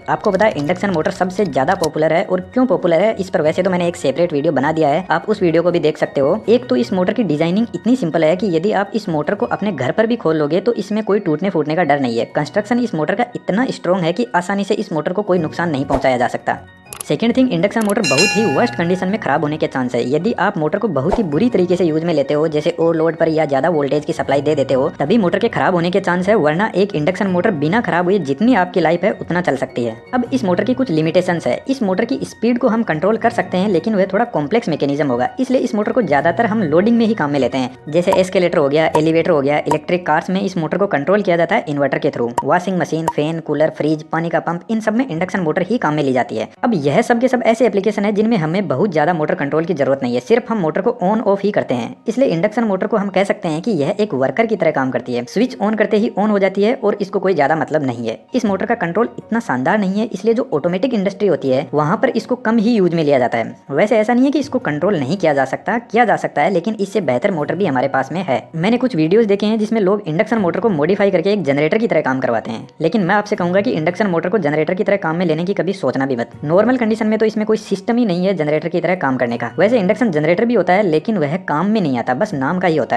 आपको पता है इंडक्शन मोटर सबसे ज्यादा पॉपुलर है, और क्यों पॉपुलर है इस पर वैसे तो मैंने एक सेपरेट वीडियो बना दिया है, आप उस वीडियो को भी देख सकते हो। एक तो इस मोटर की डिजाइनिंग इतनी सिंपल है कि यदि आप इस मोटर को अपने घर पर भी खोल लोगे तो इसमें कोई टूटने फूटने का डर नहीं है। कंस्ट्रक्शन इस मोटर का इतना स्ट्रॉन्ग है कि आसानी से इस मोटर को कोई नुकसान नहीं पहुंचाया जा सकता। सेकेंड थिंग, इंडक्शन मोटर बहुत ही वर्स्ट कंडीशन में खराब होने के चांस है। यदि आप मोटर को बहुत ही बुरी तरीके से यूज में लेते हो, जैसे ओवरलोड पर या ज्यादा वोल्टेज की सप्लाई दे देते हो, तभी मोटर के खराब होने के चांस है। वरना एक इंडक्शन मोटर बिना खराब हुए जितनी आपकी लाइफ है उतना चल सकती है। अब इस मोटर की कुछ लिमिटेशंस है। इस मोटर की स्पीड को हम कंट्रोल कर सकते हैं, लेकिन वह थोड़ा कॉम्प्लेक्स मैकेनिज्म होगा, इसलिए इस मोटर को ज्यादातर हम लोडिंग में ही काम में लेते हैं। जैसे एस्केलेटर हो गया, एलिवेटर हो गया। इलेक्ट्रिक कार्स में इस मोटर को कंट्रोल किया जाता है इन्वर्टर के through. Washing machine, fan, cooler, fridge, पानी का पंप, इन सब में इंडक्शन मोटर ही काम में ली जाती है। अब यह सब के सब ऐसे एप्लीकेशन है जिनमें हमें बहुत ज्यादा मोटर कंट्रोल की जरूरत नहीं है, सिर्फ हम मोटर को ऑन ऑफ ही करते हैं। इसलिए इंडक्शन मोटर को हम कह सकते हैं कि यह एक वर्कर की तरह काम करती है। स्विच ऑन करते ही ऑन हो जाती है और इसको कोई ज्यादा मतलब नहीं है। इस मोटर का कंट्रोल इतना शानदार नहीं है, इसलिए जो ऑटोमेटिक इंडस्ट्री होती है वहां पर इसको कम ही यूज में लिया जाता है। वैसे ऐसा नहीं है कि इसको कंट्रोल नहीं किया जा सकता, किया जा सकता है, लेकिन इससे बेहतर मोटर भी हमारे पास में है। मैंने कुछ वीडियोस देखे हैं जिसमें लोग इंडक्शन मोटर को मॉडिफाई करके एक जनरेटर की तरह काम करवाते हैं, लेकिन मैं आपसे कहूंगा कि इंडक्शन मोटर को जनरेटर की तरह काम में लेने की कभी सोचना भी मत। नॉर्मल कंडीशन में तो इसमें कोई सिस्टम ही नहीं है जनरेटर की तरह काम करने का। वैसे इंडक्शन जनरेटर भी होता है, लेकिन वह काम में नहीं आता, बस नाम का ही होता है।